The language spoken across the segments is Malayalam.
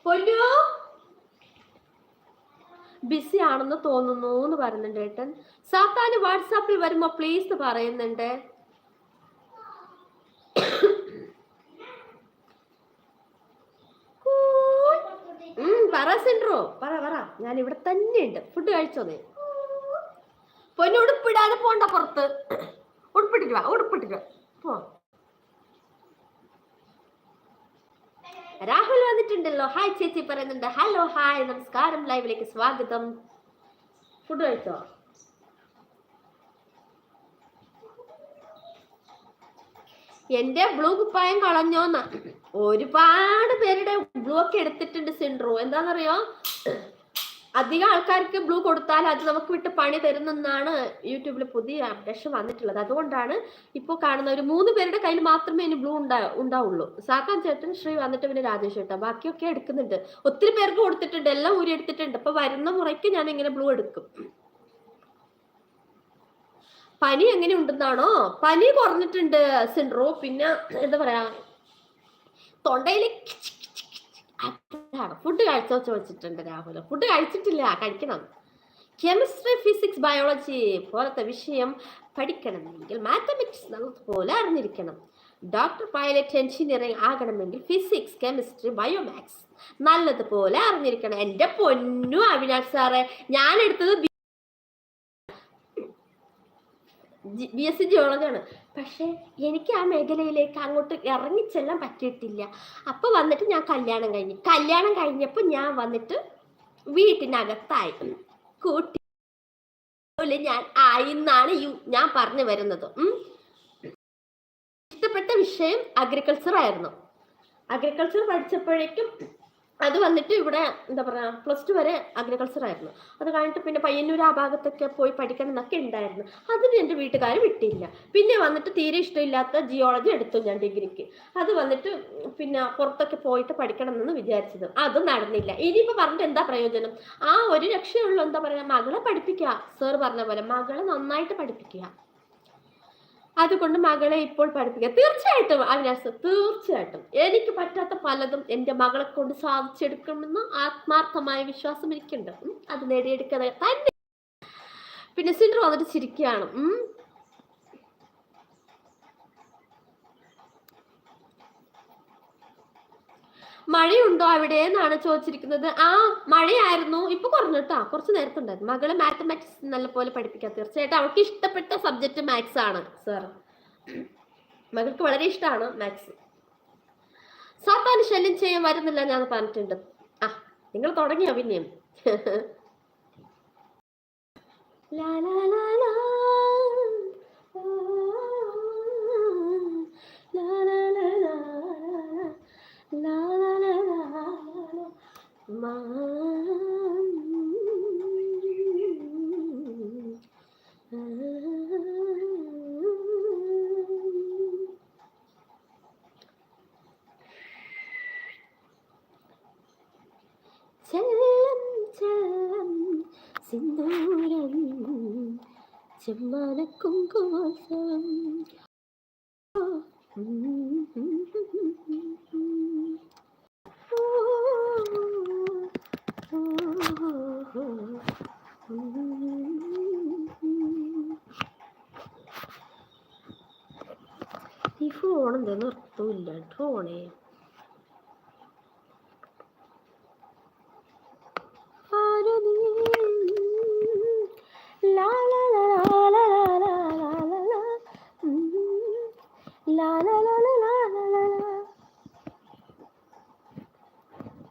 പൊന്നു ബിസി ആണെന്ന് തോന്നുന്നു എന്ന് പറയുന്നുണ്ട് ഏട്ടൻ. സാത്താന് വാട്സാപ്പിൽ വരുമ്പോ പ്ലീസ് പറയുന്നുണ്ട്. പറ സെൻട്രോ, പറ പറ. ഞാൻ ഇവിടെ തന്നെ ഉണ്ട്. ഫുഡ് കഴിച്ചോന്നേ. പൊന്നു ഉടുപ്പിടാതെ പോണ്ട പുറത്ത്. ഉടുപ്പിട്ടിട്ട് വാ, ഉടുപ്പിട്ടിട്ട് പോ. രാഹുൽ വന്നിട്ടുണ്ടല്ലോ. ഹായ് ചേച്ചി പറയുന്നുണ്ട്. ഹലോ ഹായ് നമസ്കാരം, ലൈവിലേക്ക് സ്വാഗതം. ഫുഡ് കഴിച്ചോ? എന്റെ ബ്ലൂ കുപ്പായം കളഞ്ഞോന്ന ഒരുപാട് പേരുടെ ബ്ലൂ ഒക്കെ എടുത്തിട്ടുണ്ട് സെൻട്രോ. എന്താണെന്നറിയോ, അധികം ആൾക്കാർക്ക് ബ്ലൂ കൊടുത്താൽ അത് നമുക്ക് വിട്ട് പണി തരുന്നെന്നാണ് യൂട്യൂബിൽ പുതിയ അപ്ഡേഷൻ വന്നിട്ടുള്ളത്. അതുകൊണ്ടാണ് ഇപ്പോൾ കാണുന്ന ഒരു 3 പേരുടെ കയ്യിൽ മാത്രമേ ഇനി ബ്ലൂ ഉണ്ടാവുള്ളൂ. സാക്കാൻ ചേട്ടൻ, ശ്രീ വന്നിട്ട് പിന്നെ രാജേഷ് ചേട്ടൻ, ബാക്കിയൊക്കെ എടുക്കുന്നുണ്ട്. ഒത്തിരി പേർക്ക് കൊടുത്തിട്ടുണ്ട്, എല്ലാം ഊരി എടുത്തിട്ടുണ്ട്. അപ്പൊ വരുന്ന മുറയ്ക്ക് ഞാൻ ഇങ്ങനെ ബ്ലൂ എടുക്കും. പനി എങ്ങനെ ഉണ്ടെന്നാണോ? പനി കുറഞ്ഞിട്ടുണ്ട് സെൻട്രോ. പിന്നെ എന്താ പറയാ, തൊണ്ടയിൽ ഫുഡ് കഴിച്ചോ ചോദിച്ചിട്ടുണ്ട് രാഹുൽ. ഫുഡ് കഴിച്ചിട്ടില്ല, കഴിക്കണം. കെമിസ്ട്രി, ഫിസിക്സ്, ബയോളജി പോലത്തെ വിഷയം പഠിക്കണമെങ്കിൽ മാത്തമെറ്റിക്സ് നല്ലതുപോലെ അറിഞ്ഞിരിക്കണം. ഡോക്ടർ, പൈലറ്റ്, എഞ്ചിനീയറിംഗ് ആകണമെങ്കിൽ ഫിസിക്സ്, കെമിസ്ട്രി, ബയോമാക്സ് നല്ലതുപോലെ അറിഞ്ഞിരിക്കണം. എന്റെ പൊന്നു അവിനാഷ് സാറേ, ഞാൻ എടുത്തത് BSc ജിയോളജിയാണ്. പക്ഷെ എനിക്ക് ആ മേഖലയിലേക്ക് അങ്ങോട്ട് ഇറങ്ങിച്ചെല്ലാൻ പറ്റിയിട്ടില്ല. അപ്പൊ വന്നിട്ട് ഞാൻ കല്യാണം കഴിഞ്ഞപ്പോൾ ഞാൻ വന്നിട്ട് വീട്ടിനകത്തായി കൂട്ടി ഞാൻ ആയിന്നാണ് ഞാൻ പറഞ്ഞു വരുന്നത്. ഇഷ്ടപ്പെട്ട വിഷയം അഗ്രികൾച്ചർ ആയിരുന്നു. അഗ്രികൾച്ചർ പഠിച്ചപ്പോഴേക്കും അത് വന്നിട്ട് ഇവിടെ എന്താ പറയാ, +2 വരെ അഗ്രികൾച്ചർ ആയിരുന്നു. അത് കഴിഞ്ഞിട്ട് പിന്നെ പയ്യന്നൂർ ആ ഭാഗത്തൊക്കെ പോയി പഠിക്കണം എന്നൊക്കെ ഉണ്ടായിരുന്നു. അതിന് എൻ്റെ വീട്ടുകാർ വിട്ടില്ല. പിന്നെ വന്നിട്ട് തീരെ ഇഷ്ടമില്ലാത്ത ജിയോളജി എടുത്തു ഞാൻ ഡിഗ്രിക്ക്. അത് വന്നിട്ട് പിന്നെ പുറത്തൊക്കെ പോയിട്ട് പഠിക്കണം എന്ന് വിചാരിച്ചത്, അതും നടന്നില്ല. ഇനിയിപ്പോൾ പറഞ്ഞിട്ട് എന്താ പ്രയോജനം? ആ ഒരു രക്ഷയുള്ളൂ, എന്താ പറയാ, മകളെ പഠിപ്പിക്കുക. സാർ പറഞ്ഞ പോലെ മകളെ നന്നായിട്ട് പഠിപ്പിക്കുക. അതുകൊണ്ട് മകളെ ഇപ്പോൾ പഠിപ്പിക്കുക. തീർച്ചയായിട്ടും അവിനാശ്, തീർച്ചയായിട്ടും എനിക്ക് പറ്റാത്ത പലതും എൻ്റെ മകളെ കൊണ്ട് സാധിച്ചെടുക്കുമെന്ന് ആത്മാർത്ഥമായ വിശ്വാസം എനിക്കുണ്ട്. അത് നേടിയെടുക്കുക തന്നെ. പിന്നെ സിൻഡർ വന്നിട്ട് ചിരിക്കുകയാണ്. മഴയുണ്ടോ അവിടെ എന്നാണ് ചോദിച്ചിരിക്കുന്നത്. ആ മഴയായിരുന്നു, ഇപ്പൊ കുറഞ്ഞിട്ടാ, കുറച്ച് നേരത്തെ ഉണ്ടായിരുന്നു. മകളെ മാത്തമാറ്റിക്സ് നല്ലപോലെ പഠിപ്പിക്കാം. തീർച്ചയായിട്ടും അവൾക്ക് ഇഷ്ടപ്പെട്ട സബ്ജക്ട് മാത്സ് ആണ് സാർ. മകൾക്ക് വളരെ ഇഷ്ടമാണ് മാത്സ്. സാത്താന് ശല്യം ചെയ്യാൻ വരുന്നില്ല ഞാൻ പറഞ്ഞിട്ടുണ്ട്. ആ നിങ്ങൾ തുടങ്ങിയോ പിന്നെയും? ലാ ലാ ലാ ലാ ചെല്ലം ചെല്ലം സിന്ദൂരം ചെമ്മനക്കും കോസം. ഈ ഫോൺ എന്താ നിർത്തൂല്ല ഫോണേ.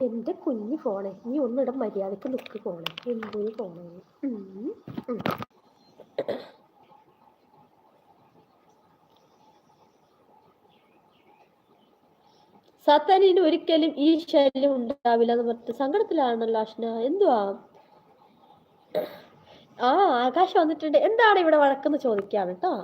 എന്റെ കുഞ്ഞു ഫോണേ, നീ ഒന്നിടം മര്യാദക്ക് നിൽക്ക് ഫോണേ. എന്തൊരു ഫോണേ. സാത്താനിന് ഒരിക്കലും ഈ ശല്യം ഉണ്ടാവില്ല എന്ന് പറഞ്ഞിട്ട് സങ്കടത്തിലാണല്ലോ അഷ്ന. എന്തുവാ? ആ ആകാശം വന്നിട്ടുണ്ട്. എന്താണ് ഇവിടെ വഴക്കെന്ന് ചോദിക്കാണ് കേട്ടോ.